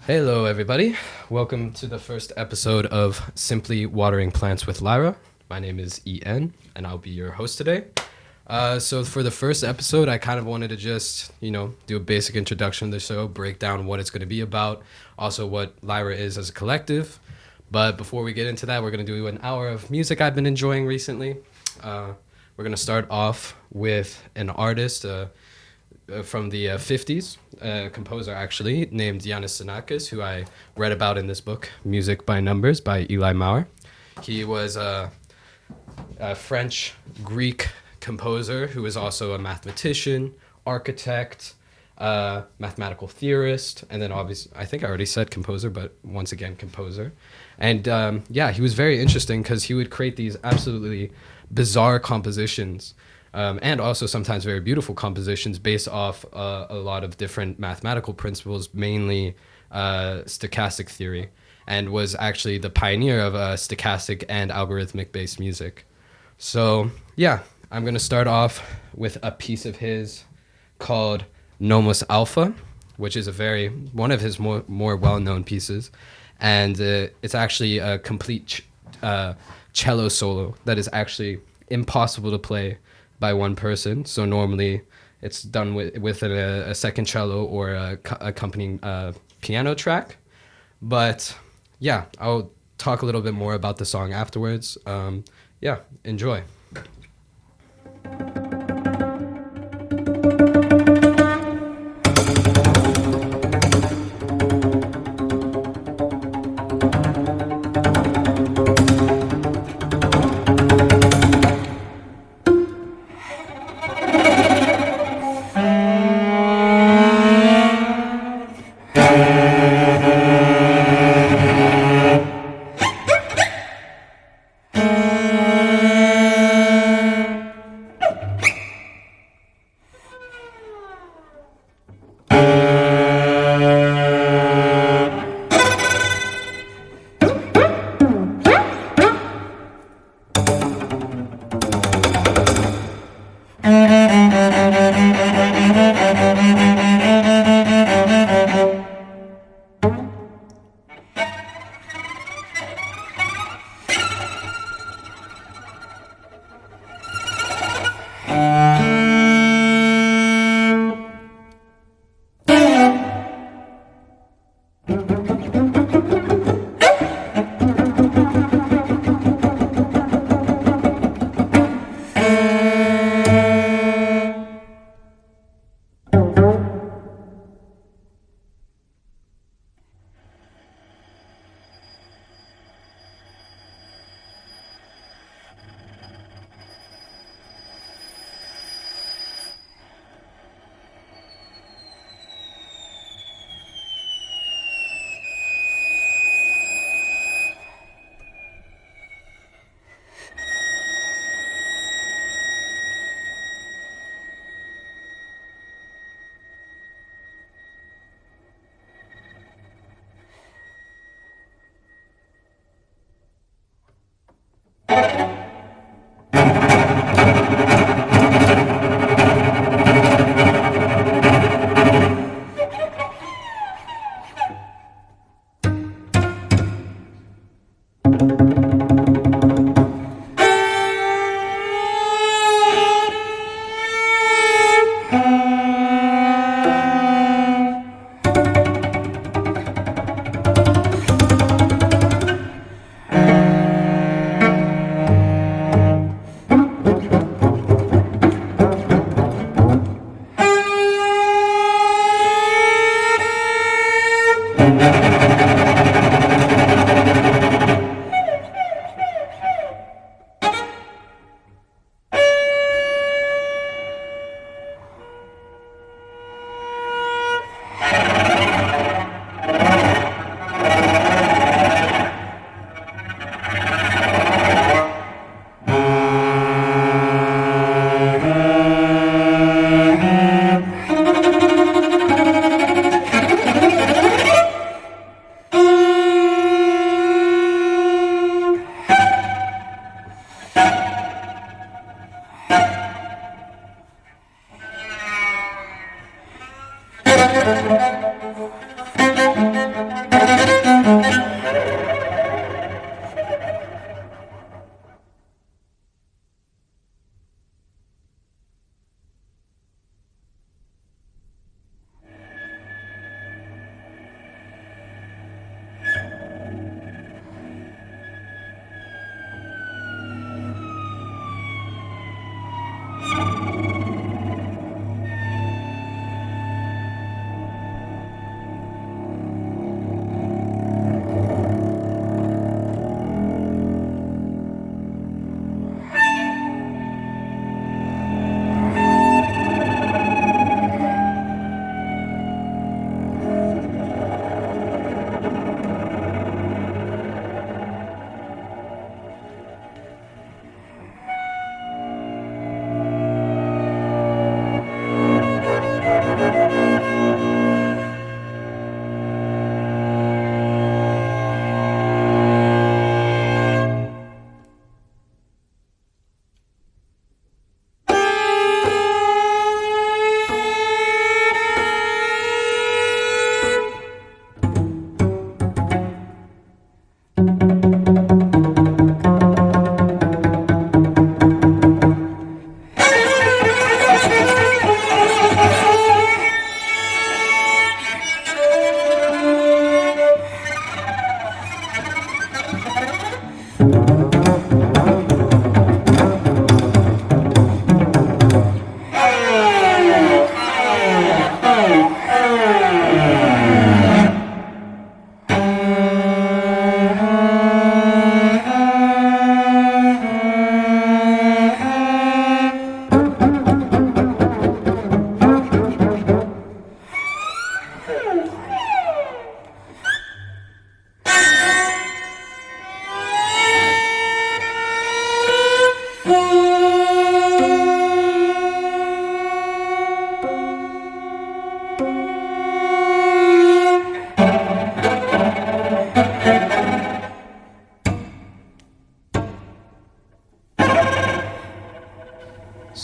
Hello, everybody. Welcome to the first episode of Simply Watering Plants with Lyra. My name is En, and I'll be your host today. So for the first episode, I kind of wanted to just, do a basic introduction to the show, break down what it's going to be about, also what Lyra is as a collective. But before we get into that, we're going to do an hour of music I've been enjoying recently. We're going to start off with an artist from the 50s, a composer actually, named Iannis Xenakis, who I read about in this book, Music by Numbers by Eli Maurer. He was a French-Greek composer who is also a mathematician, architect, mathematical theorist, and then obviously, I think I already said composer, but once again, composer. And he was very interesting because he would create these absolutely bizarre compositions, and also sometimes very beautiful compositions based off a lot of different mathematical principles, mainly stochastic theory, and was actually the pioneer of stochastic and algorithmic-based music. So, I'm going to start off with a piece of his called Nomos Alpha, which is one of his more well-known pieces. And it's actually a complete cello solo that is actually impossible to play by one person. So normally it's done with a second cello or a accompanying piano track. But I'll talk a little bit more about the song afterwards. Enjoy.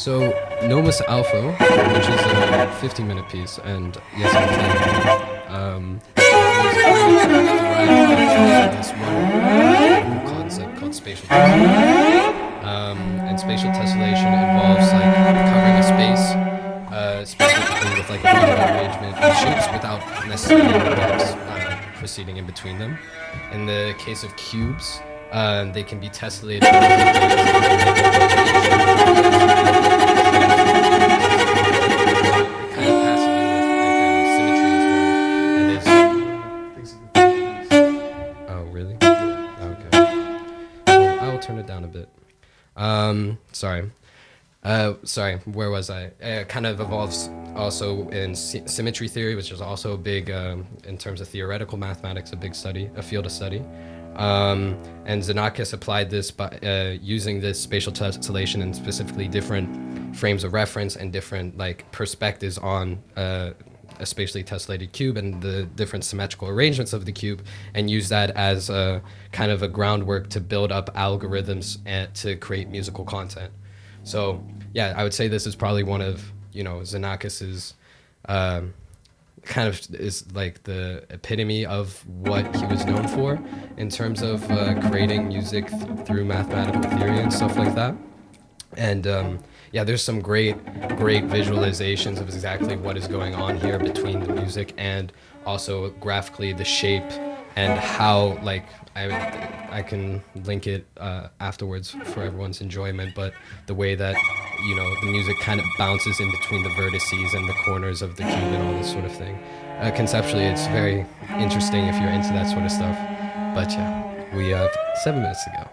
So Nomus Alpha, which is a 50-minute piece, and yes, I'm playing derived from this one concept called spatial tessellation. And spatial tessellation involves like covering a space, specifically with like a linear arrangement of shapes without necessarily blocks proceeding in between them. In the case of cubes, they can be tessellated. Turn it down a bit. Sorry, where was I? It kind of evolves also in symmetry theory, which is also a big, in terms of theoretical mathematics, a big study, a field of study. And Xenakis applied this by using this spatial tessellation and specifically different frames of reference and different like perspectives on a spatially tessellated cube and the different symmetrical arrangements of the cube, and use that as a kind of a groundwork to build up algorithms and to create musical content. So yeah, I would say this is probably one of, Xenakis's kind of is like the epitome of what he was known for in terms of creating music through mathematical theory and stuff like that. And yeah, there's some great visualizations of exactly what is going on here between the music and also graphically the shape and how, like, I can link it afterwards for everyone's enjoyment, but the way that, the music kind of bounces in between the vertices and the corners of the cube and all this sort of thing. Conceptually, it's very interesting if you're into that sort of stuff. But yeah, we have 7 minutes to go.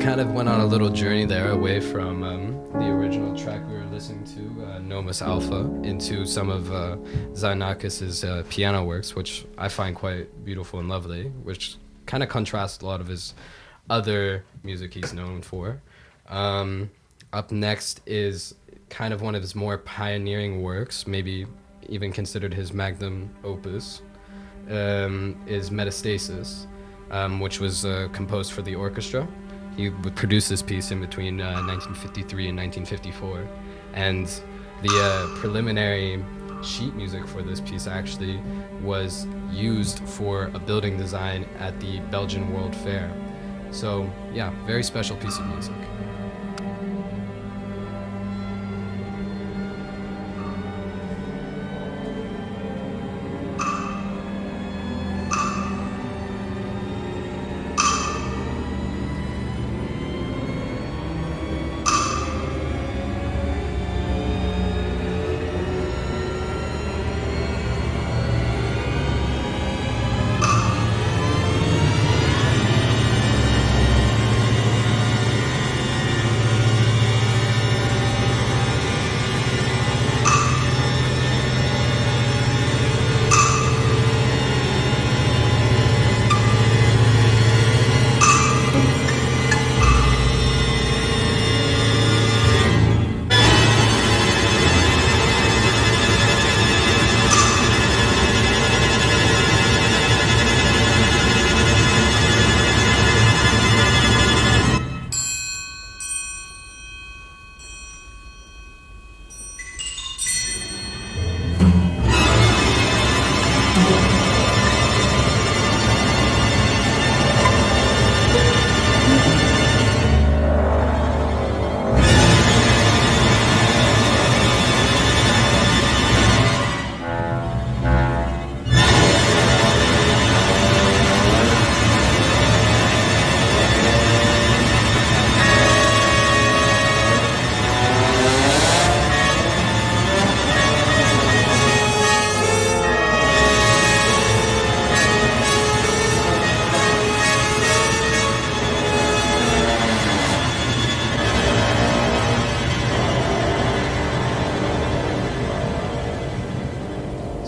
kind of went on a little journey there away from the original track we were listening to, Nomus Alpha, into some of Xenakis' piano works, which I find quite beautiful and lovely, which kind of contrasts a lot of his other music he's known for. Up next is kind of one of his more pioneering works, maybe even considered his magnum opus, is Metastasis, which was composed for the orchestra. He would produce this piece in between 1953 and 1954, and the preliminary sheet music for this piece actually was used for a building design at the Belgian World Fair. So yeah, very special piece of music.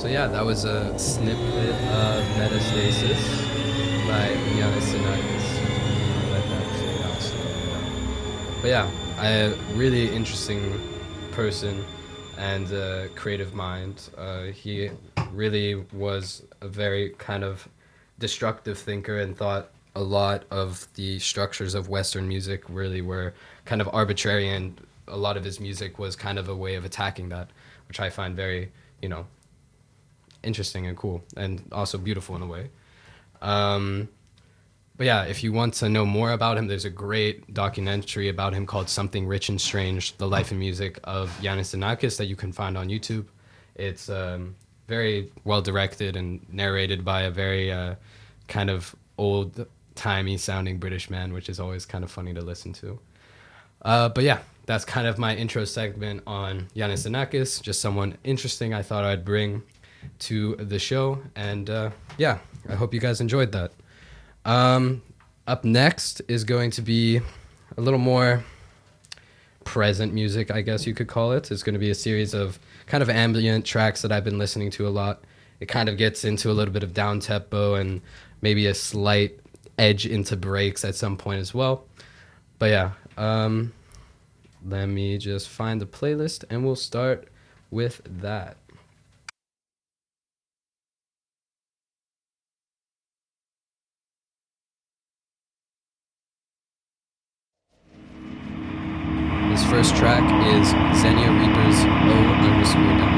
Yeah, that was a snippet of Metastasis by Iannis Xenakis. Let that fade out slowly. But yeah, a really interesting person and creative mind. He really was a very kind of destructive thinker and thought a lot of the structures of Western music really were kind of arbitrary, and a lot of his music was kind of a way of attacking that, which I find very, interesting and cool, and also beautiful in a way. But yeah, if you want to know more about him, there's a great documentary about him called Something Rich and Strange, The Life and Music of Iannis Xenakis, that you can find on YouTube. It's very well directed and narrated by a very kind of old-timey sounding British man, which is always kind of funny to listen to. But yeah, that's kind of my intro segment on Iannis Xenakis, just someone interesting I thought I'd bring to the show, and yeah, I hope you guys enjoyed that. Up next is going to be a little more present music, I guess you could call it. It's going to be a series of kind of ambient tracks that I've been listening to a lot. It kind of gets into a little bit of down tempo and maybe a slight edge into breaks at some point as well. But yeah, let me just find the playlist and we'll start with that. This first track is Xenia Reaper's O_Down.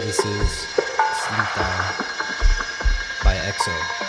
This is Slita by EXO.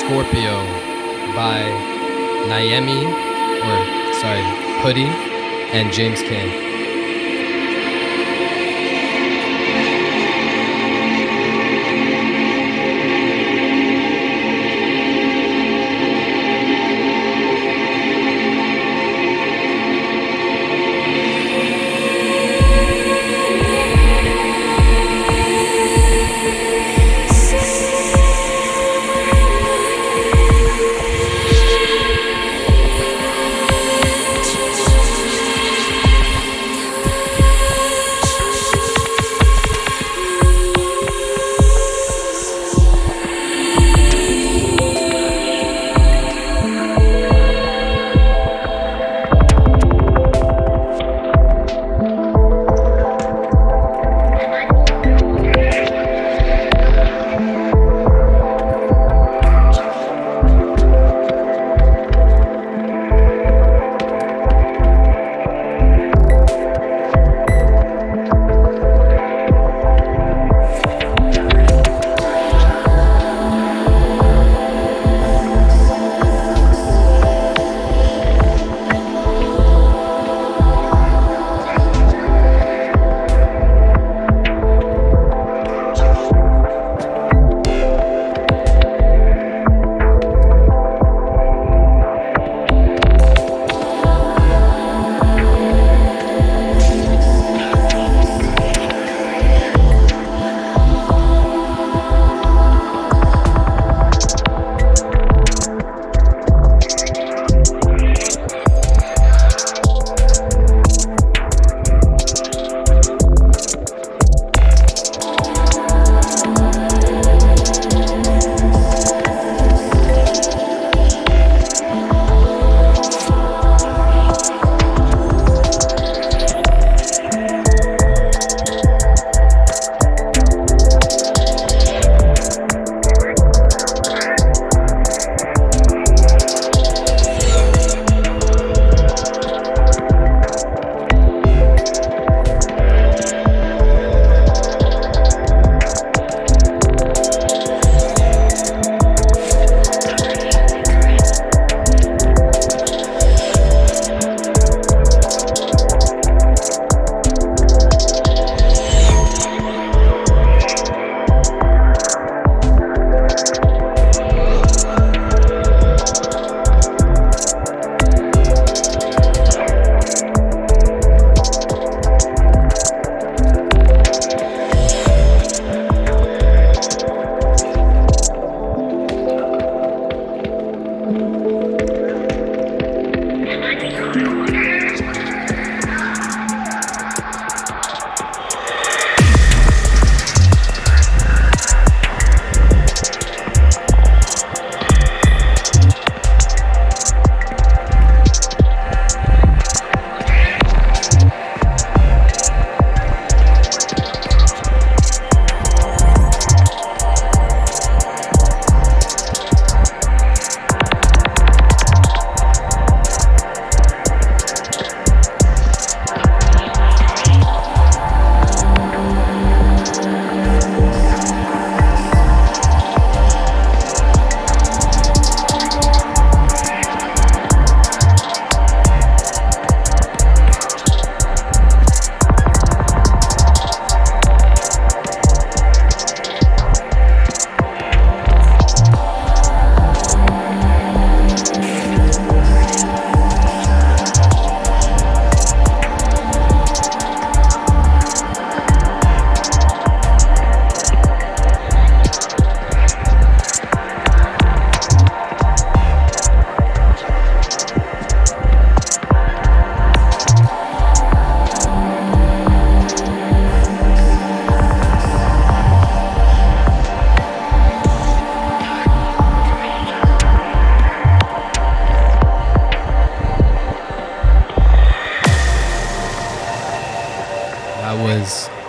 Scorpio by Naemi, Hoodie, and James King.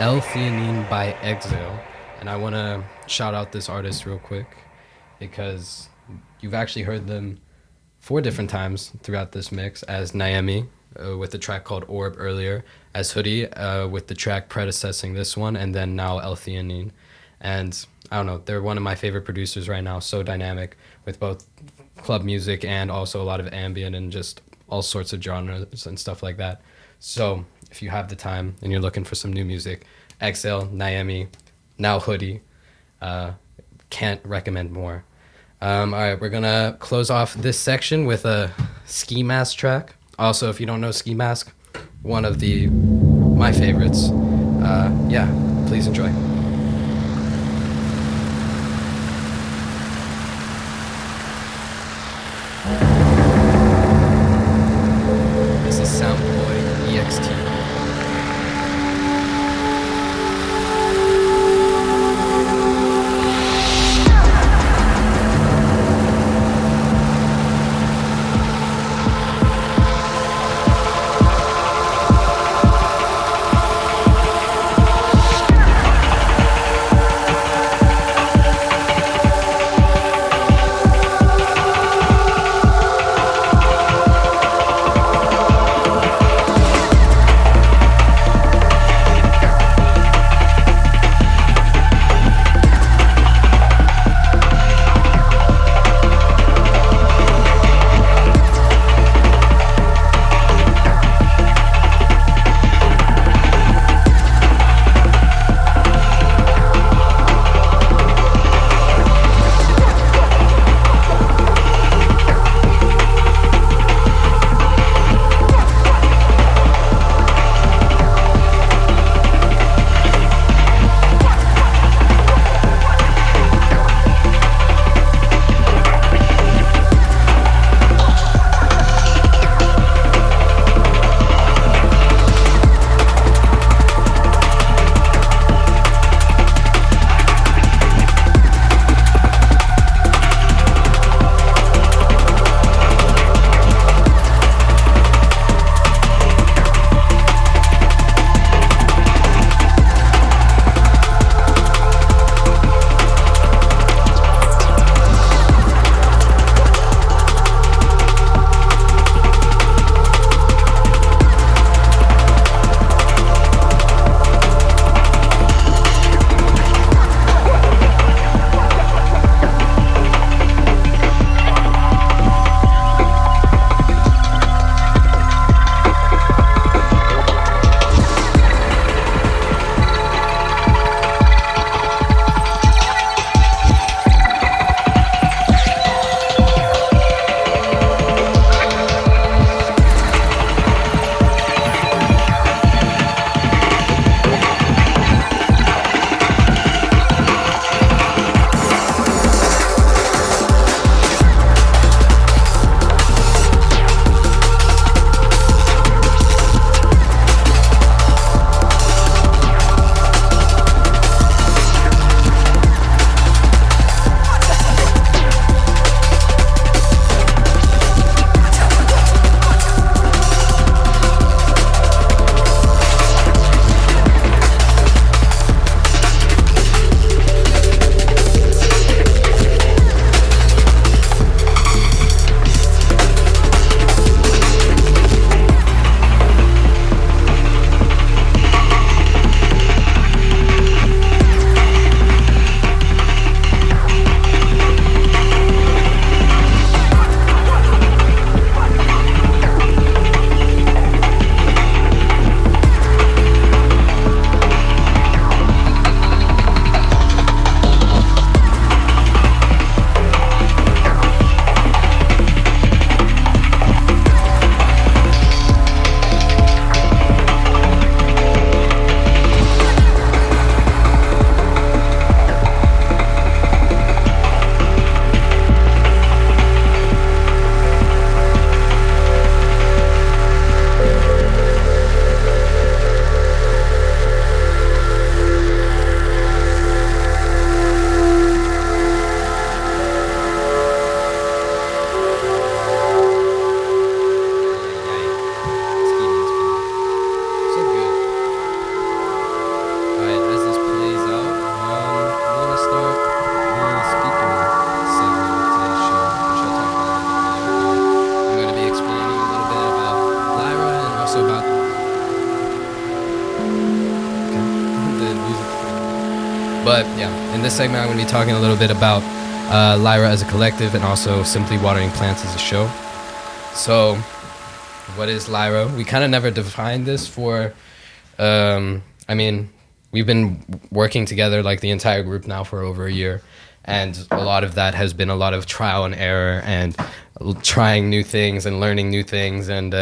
L-Theanine by Exile. And I want to shout out this artist real quick because you've actually heard them 4 different times throughout this mix as Naemi with the track called Orb earlier, as Hoodie with the track predecessing this one, and then now L-Theanine. And I don't know, they're one of my favorite producers right now. So dynamic with both club music and also a lot of ambient and just all sorts of genres and stuff like that. So if you have the time and you're looking for some new music, Exhale, Naomi, now Hoodie, can't recommend more. All right, we're gonna close off this section with a Ski Mask track. Also, if you don't know Ski Mask, one of my favorites. Yeah, please enjoy. This is Soundboy EXT. In this segment, I'm going to be talking a little bit about Lyra as a collective and also Simply Watering Plants as a show. So, what is Lyra? We kind of never defined this for, we've been working together like the entire group now for over a year. And a lot of that has been a lot of trial and error and trying new things and learning new things and,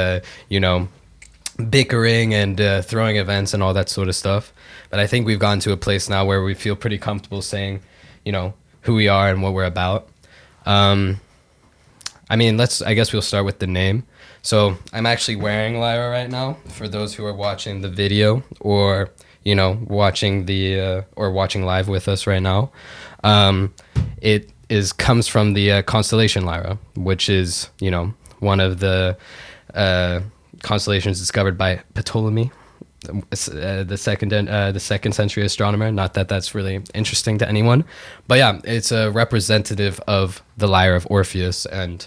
bickering and throwing events and all that sort of stuff. But I think we've gotten to a place now where we feel pretty comfortable saying, who we are and what we're about. I guess we'll start with the name. So I'm actually wearing Lyra right now for those who are watching the video or, watching watching live with us right now. It comes from the constellation Lyra, which is, one of the constellations discovered by Ptolemy, the second century astronomer. Not that that's really interesting to anyone, but yeah, it's a representative of the lyre of Orpheus. And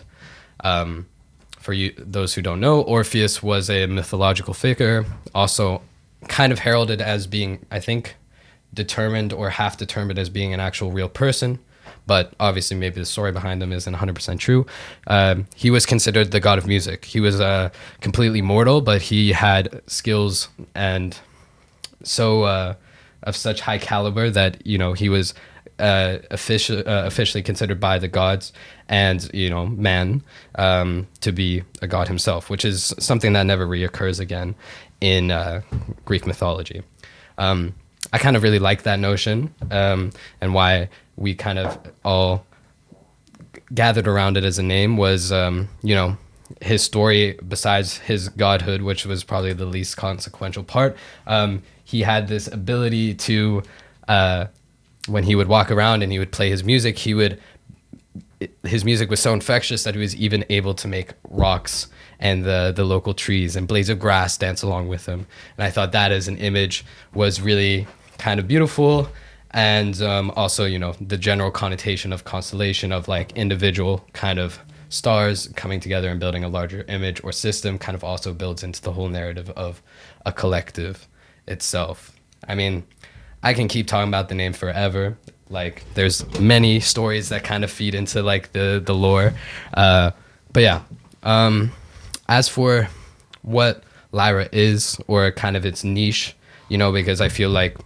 for those who don't know, Orpheus was a mythological figure, also kind of heralded as being, I think, determined or half determined as being an actual real person. But obviously maybe the story behind them isn't 100% true. He was considered the god of music. He was completely mortal, but he had skills and so of such high caliber that, he was officially considered by the gods and, man to be a god himself, which is something that never reoccurs again in Greek mythology. I kind of really like that notion and why we kind of all gathered around it as a name was, his story, besides his godhood, which was probably the least consequential part. He had this ability to, when he would walk around and he would play his music, his music was so infectious that he was even able to make rocks and the local trees and blades of grass dance along with him. And I thought that as an image was really kind of beautiful. And also, the general connotation of constellation of like individual kind of stars coming together and building a larger image or system kind of also builds into the whole narrative of a collective itself. I mean, I can keep talking about the name forever. Like there's many stories that kind of feed into like the lore. But yeah, as for what Lyra is or kind of its niche, because I feel like,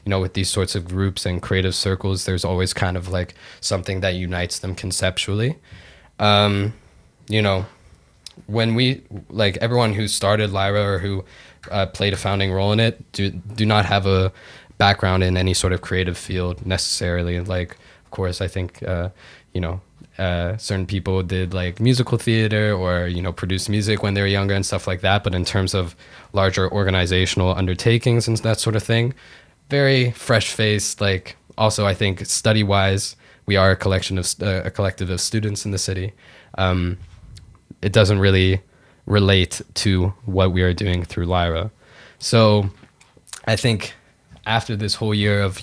with these sorts of groups and creative circles, there's always kind of like something that unites them conceptually. When we, like everyone who started Lyra or who played a founding role in it, do not have a background in any sort of creative field necessarily. Like, of course, I think, certain people did like musical theater or, produced music when they were younger and stuff like that. But in terms of larger organizational undertakings and that sort of thing, very fresh-faced. Like also, I think study-wise, we are a collective of students in the city. It doesn't really relate to what we are doing through Lyra. So I think after this whole year of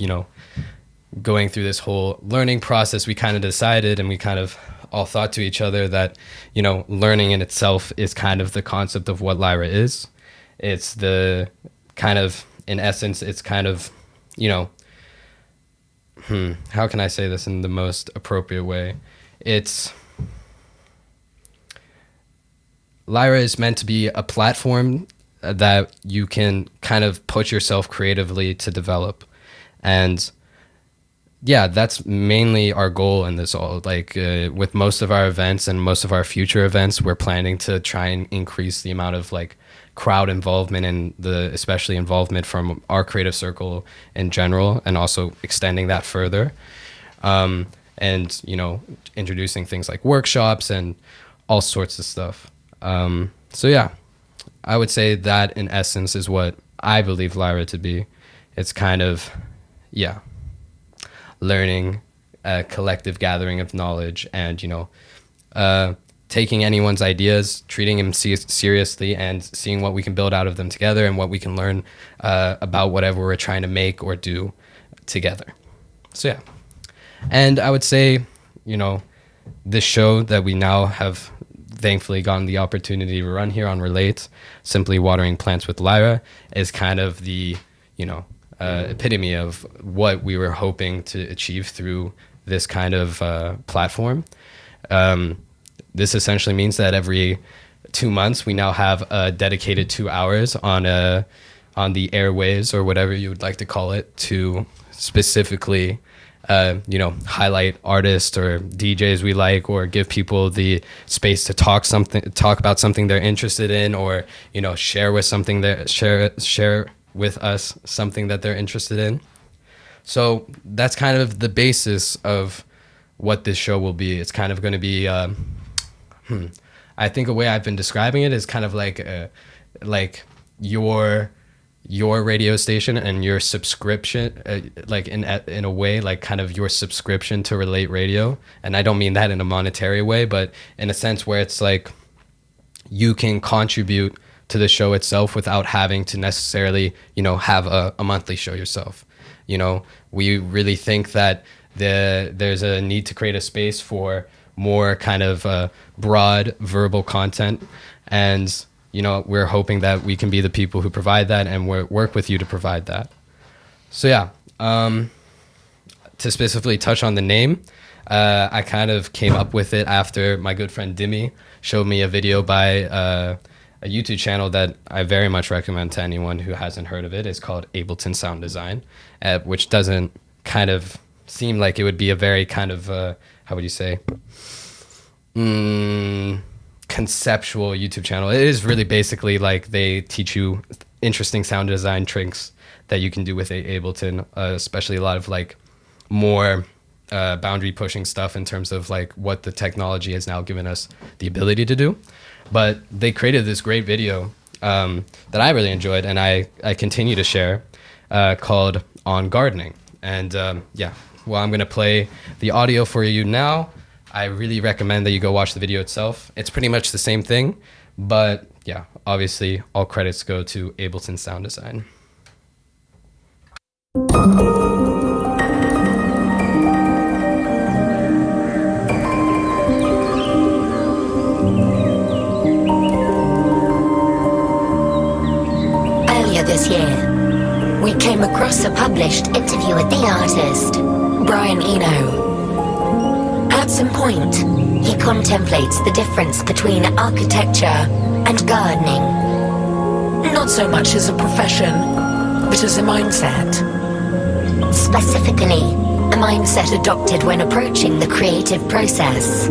going through this whole learning process, we kind of decided and we kind of all thought to each other that learning in itself is kind of the concept of what Lyra is. It's the kind of, in essence, it's kind of, how can I say this in the most appropriate way? Lyra is meant to be a platform that you can kind of put yourself creatively to develop. And yeah, that's mainly our goal in this all. Like with most of our events and most of our future events, we're planning to try and increase the amount of like crowd involvement and especially involvement from our creative circle in general, and also extending that further. And, introducing things like workshops and all sorts of stuff. So yeah, I would say that in essence is what I believe Lyra to be. It's kind of, learning, a collective gathering of knowledge and, taking anyone's ideas, treating them seriously, and seeing what we can build out of them together and what we can learn about whatever we're trying to make or do together. So yeah. And I would say, this show that we now have thankfully gotten the opportunity to run here on Relate, Simply Watering Plants with Lyra, is kind of the, epitome of what we were hoping to achieve through this kind of platform. This essentially means that every 2 months we now have a dedicated 2 hours on the airwaves, or whatever you would like to call it, to specifically highlight artists or DJs we like, or give people the space to talk about something they're interested in, or share with us something that they're interested in. So that's kind of the basis of what this show will be. It's kind of going to be I think a way I've been describing it is kind of like your radio station and your subscription, like in a way, like kind of your subscription to Relate Radio. And I don't mean that in a monetary way, but in a sense where it's like you can contribute to the show itself without having to necessarily, have a monthly show yourself. We really think that there's a need to create a space for more kind of broad verbal content, and we're hoping that we can be the people who provide that, and work with you to provide that. So yeah, to specifically touch on the name, I kind of came up with it after my good friend Dimi showed me a video by a YouTube channel that I very much recommend to anyone who hasn't heard of it. It's called Ableton Sound Design, which doesn't kind of seem like it would be a very kind of, how would you say, conceptual YouTube channel. It is really basically like they teach you interesting sound design tricks that you can do with Ableton, especially a lot of like more boundary pushing stuff in terms of like what the technology has now given us the ability to do. But they created this great video that I really enjoyed, and I continue to share, called On Gardening. And I'm going to play the audio for you now. I really recommend that you go watch the video itself. It's pretty much the same thing, but yeah, obviously all credits go to Ableton Sound Design. Earlier this year, we came across a published interview with the artist, Brian Eno. At some point, he contemplates the difference between architecture and gardening. Not so much as a profession, but as a mindset. Specifically, a mindset adopted when approaching the creative process.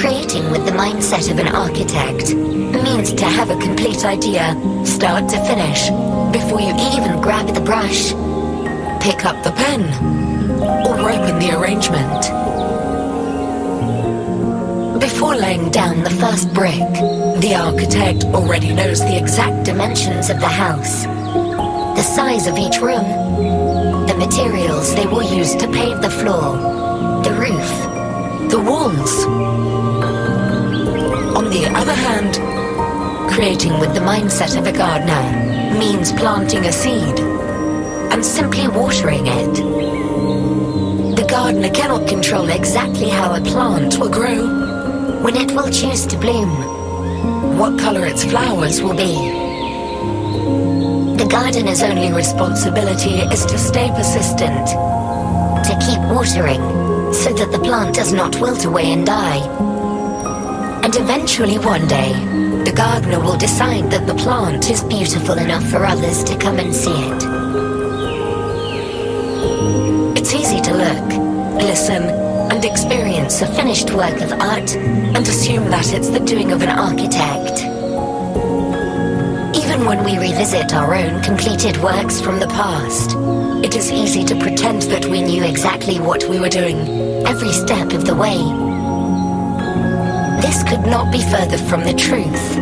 Creating with the mindset of an architect means to have a complete idea, start to finish, before you even grab the brush, pick up the pen, or open the arrangement. Before laying down the first brick, the architect already knows the exact dimensions of the house, the size of each room, the materials they will use to pave the floor, the roof, the walls. On the other hand, creating with the mindset of a gardener means planting a seed and simply watering it. The gardener cannot control exactly how a plant will grow, when it will choose to bloom, what color its flowers will be. The gardener's only responsibility is to stay persistent, to keep watering, so that the plant does not wilt away and die. And eventually one day, the gardener will decide that the plant is beautiful enough for others to come and see it. It's easy to look, listen, and experience a finished work of art and assume that it's the doing of an architect. Even when we revisit our own completed works from the past, it is easy to pretend that we knew exactly what we were doing every step of the way. This could not be further from the truth.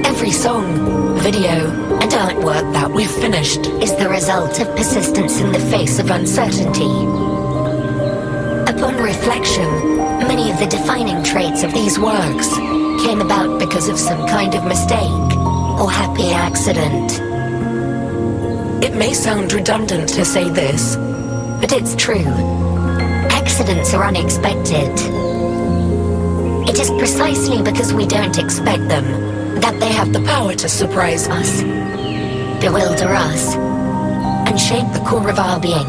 Every song, video, and artwork that we've finished is the result of persistence in the face of uncertainty. Upon reflection, many of the defining traits of these works came about because of some kind of mistake or happy accident. It may sound redundant to say this, but it's true. Accidents are unexpected. It is precisely because we don't expect them that they have the power to surprise us. bewilder us and shape the core of our being.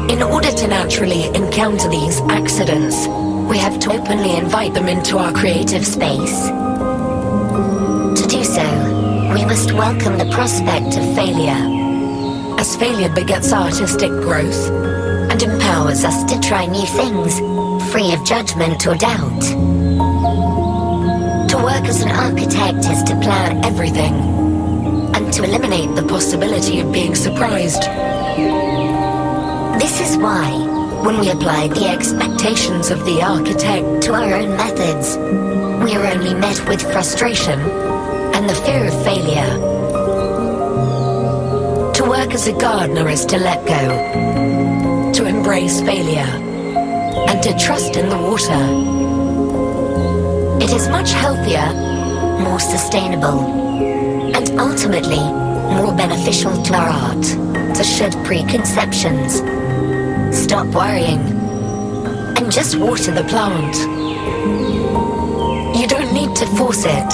In order to naturally encounter these accidents, we have to openly invite them into our creative space. To do so, we must welcome the prospect of failure, as failure begets artistic growth and empowers us to try new things, free of judgment or doubt. To work as an architect is to plan everything, and to eliminate the possibility of being surprised. This is why, when we apply the expectations of the architect to our own methods, we are only met with frustration and the fear of failure. To work as a gardener is to let go, to embrace failure, and to trust in the water. It is much healthier, more sustainable, and ultimately more beneficial to our art to shed preconceptions, stop worrying, and just water the plant. You don't need to force it.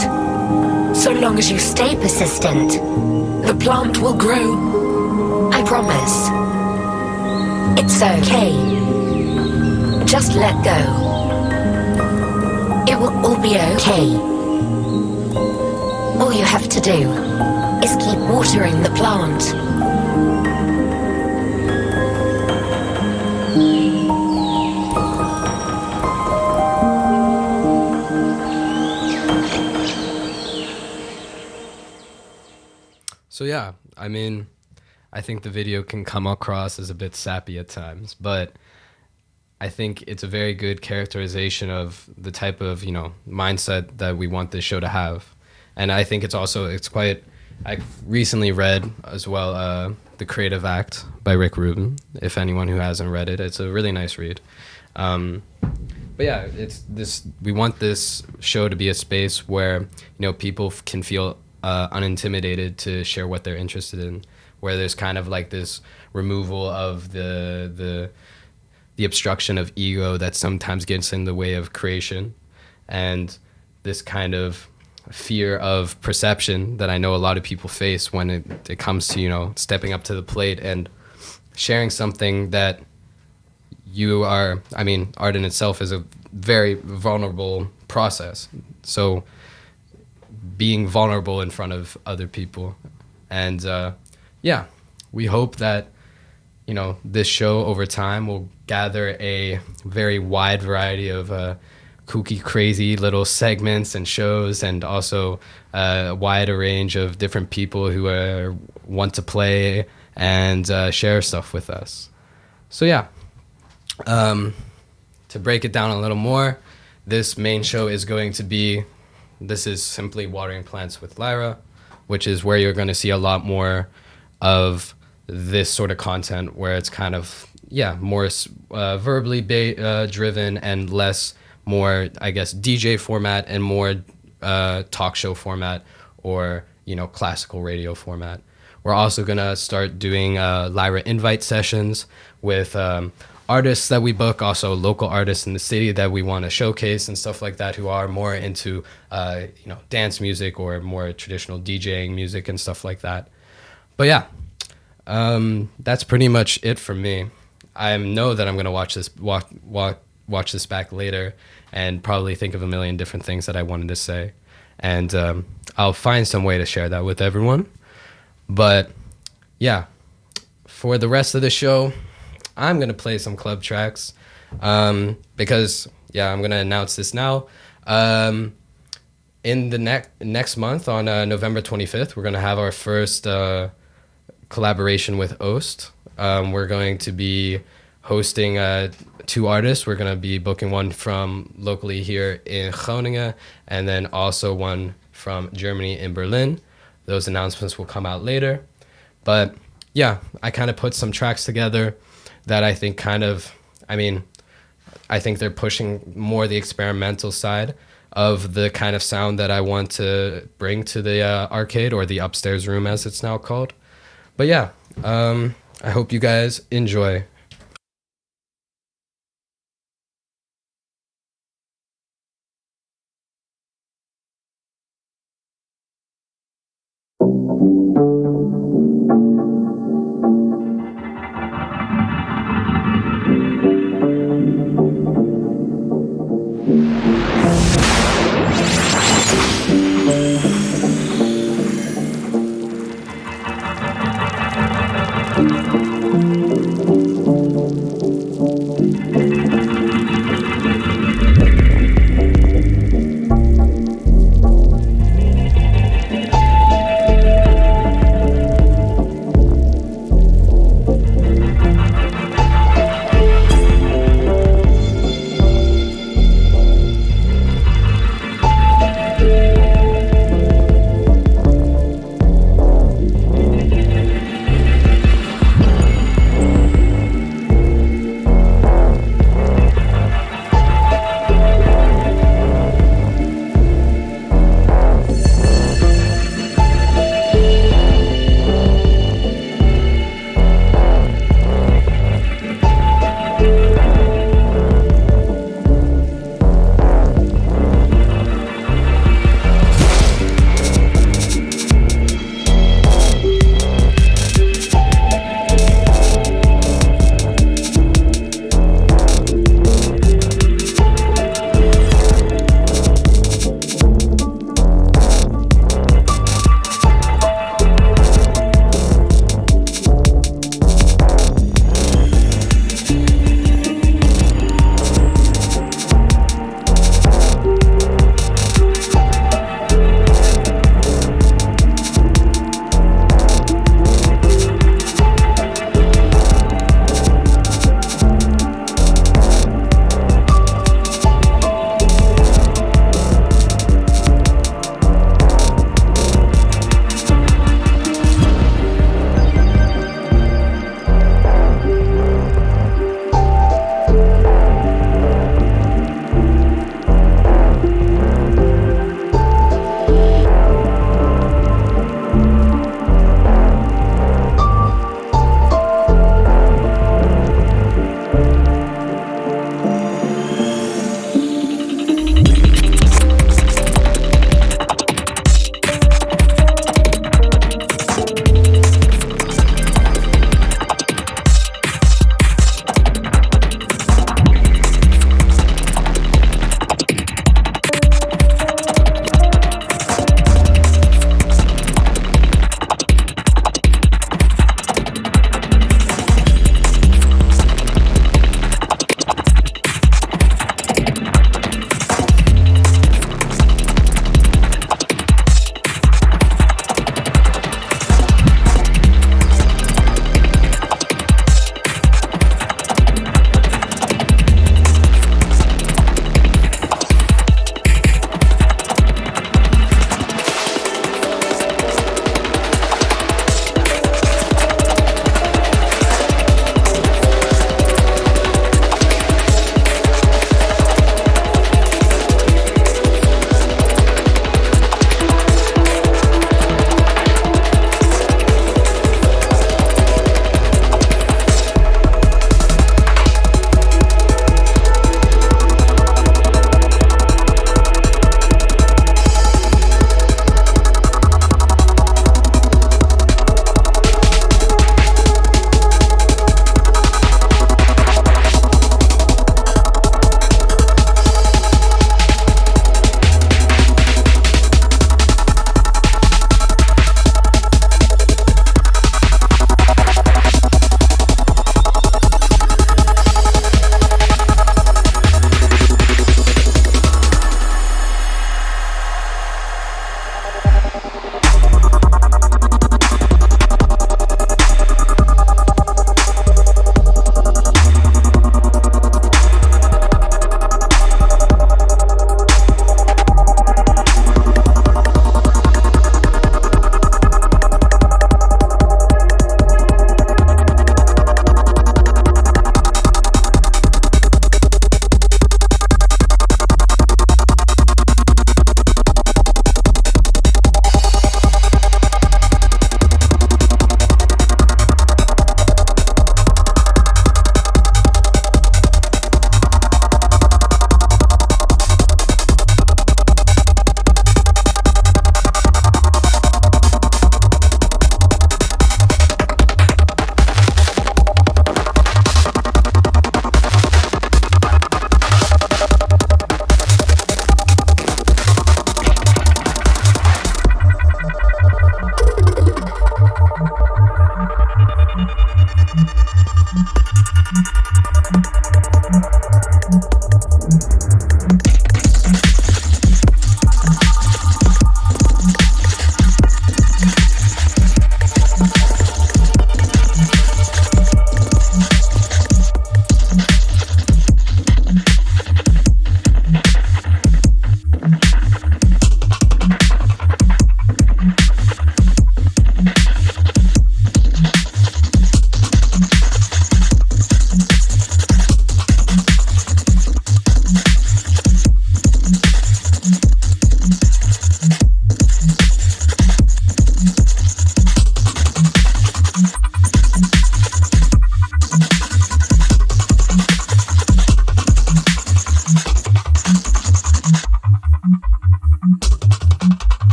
So long as you stay persistent, the plant will grow. I promise. It's okay. Just let go. It will all be okay. All you have to do is keep watering the plant. So yeah, I mean, I think the video can come across as a bit sappy at times, but I think it's a very good characterization of the type of, mindset that we want this show to have. And I think I recently read as well, The Creative Act by Rick Rubin, if anyone who hasn't read it. It's a really nice read. But yeah, we want this show to be a space where, people can feel unintimidated to share what they're interested in, where there's kind of like this removal of the obstruction of ego that sometimes gets in the way of creation, and this kind of fear of perception that I know a lot of people face when it comes to, stepping up to the plate and sharing something that art in itself is a very vulnerable process. So being vulnerable in front of other people. And we hope that, this show over time will gather a very wide variety of kooky, crazy little segments and shows, and also a wider range of different people who want to play and share stuff with us. So to break it down a little more, this main show is going to be, this is simply Watering Plants with Lyra, which is where you're going to see a lot more of this sort of content, where it's kind of, more verbally driven and less more, I guess, DJ format and more talk show format or, classical radio format. We're also going to start doing Lyra invite sessions with artists that we book, also local artists in the city that we want to showcase and stuff like that, who are more into, dance music or more traditional DJing music and stuff like that. But that's pretty much it for me. I know that I'm going to watch this back later and probably think of a million different things that I wanted to say. And I'll find some way to share that with everyone. But for the rest of the show, I'm going to play some club tracks because, I'm going to announce this now. In the next month, on November 25th, we're going to have our first collaboration with Oost. We're going to be hosting 2 artists. We're going to be booking one from locally here in Groningen, and then also one from Germany in Berlin. Those announcements will come out later. But I kind of put some tracks together that I think I think they're pushing more the experimental side of the kind of sound that I want to bring to the arcade, or the upstairs room as it's now called. But I hope you guys enjoy.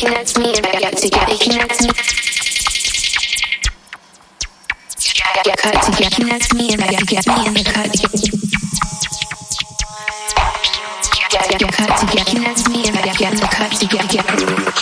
Connects me and I got to get it connects me. Cut to get connects me and I got to get me in the cut. Cut to get connects me and I got to get in the cut to get.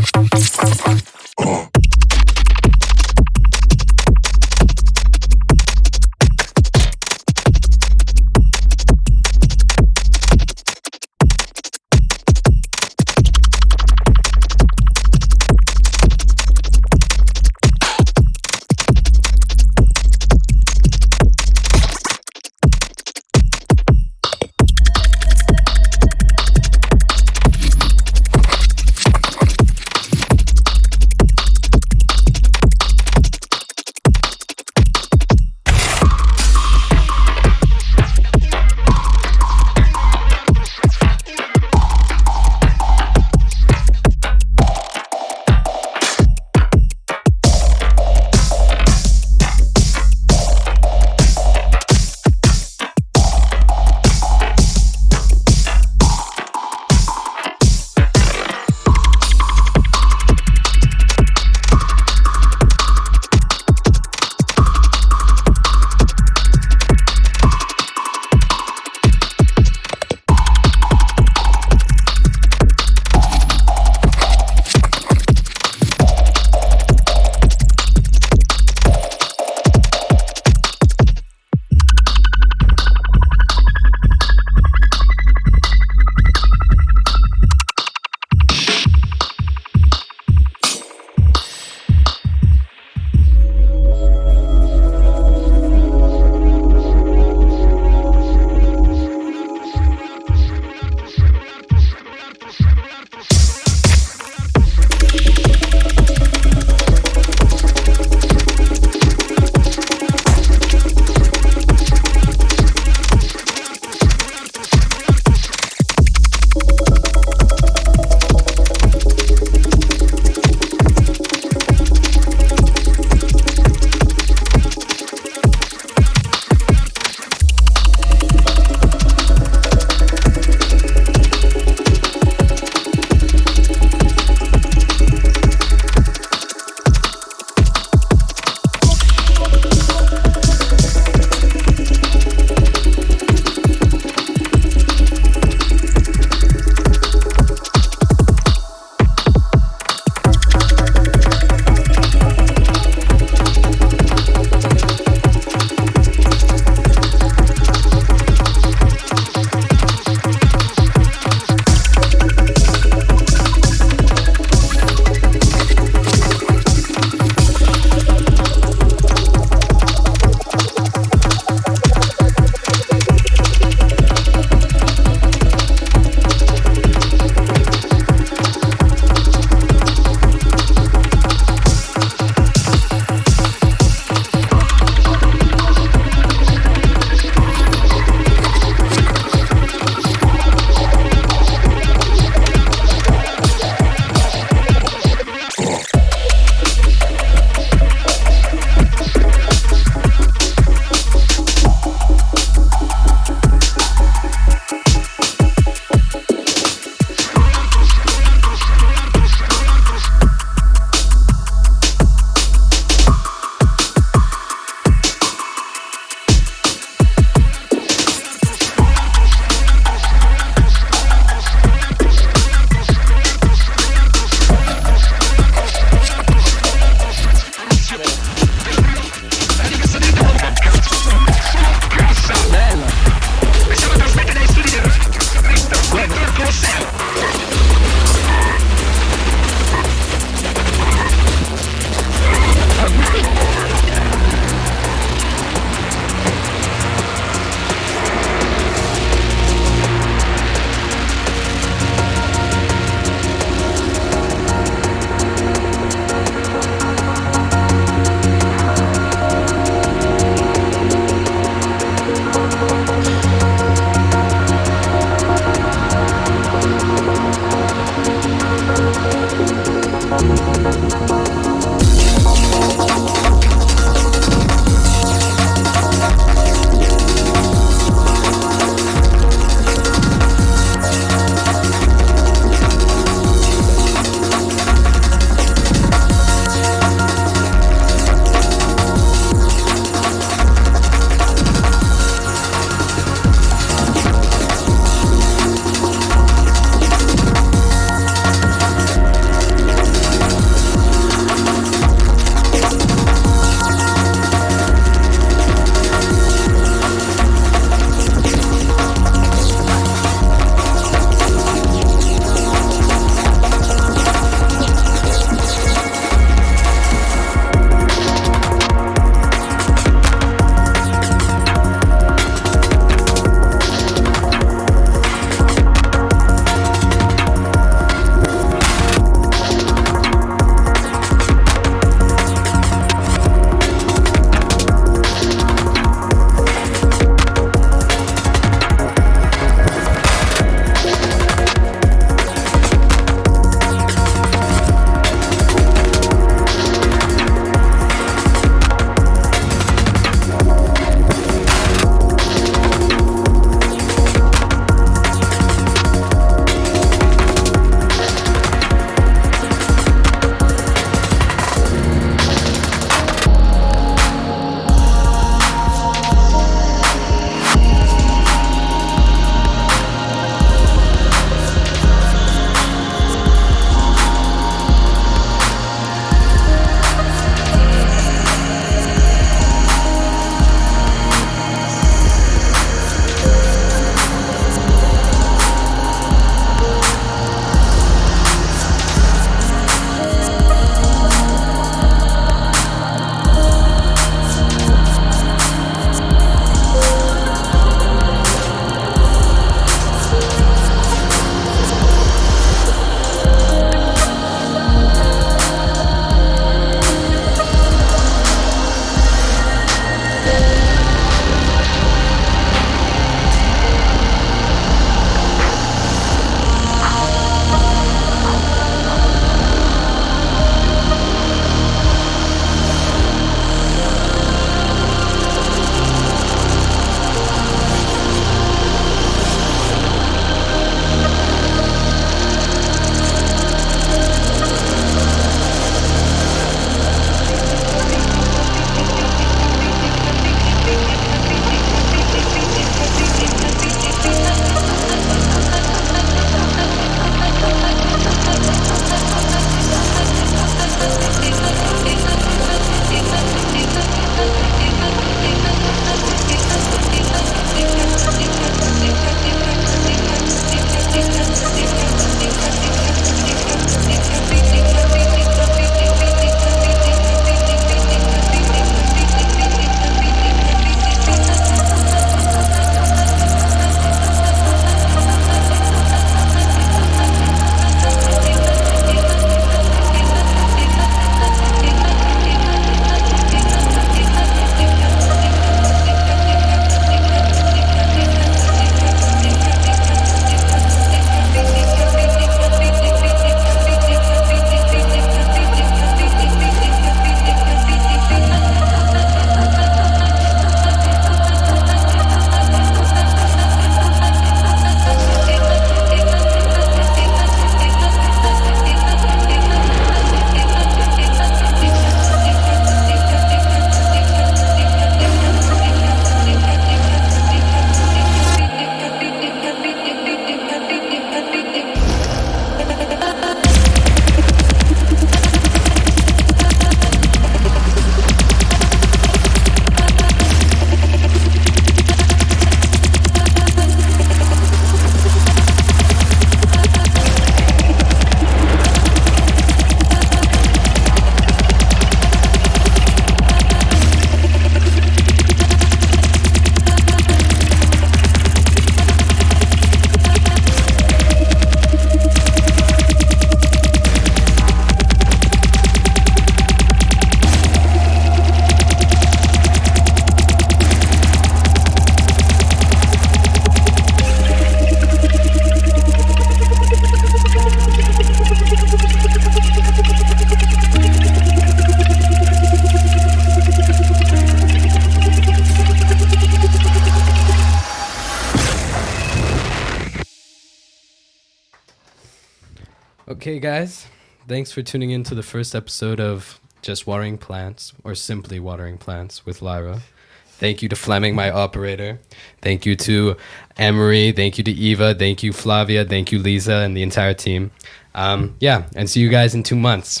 Okay, guys. Thanks for tuning in to the first episode of Just Watering Plants, or Simply Watering Plants with Lyra. Thank you to Fleming, my operator. Thank you to Emery. Thank you to Eva. Thank you, Flavia. Thank you, Lisa, and the entire team. And see you guys in 2 months.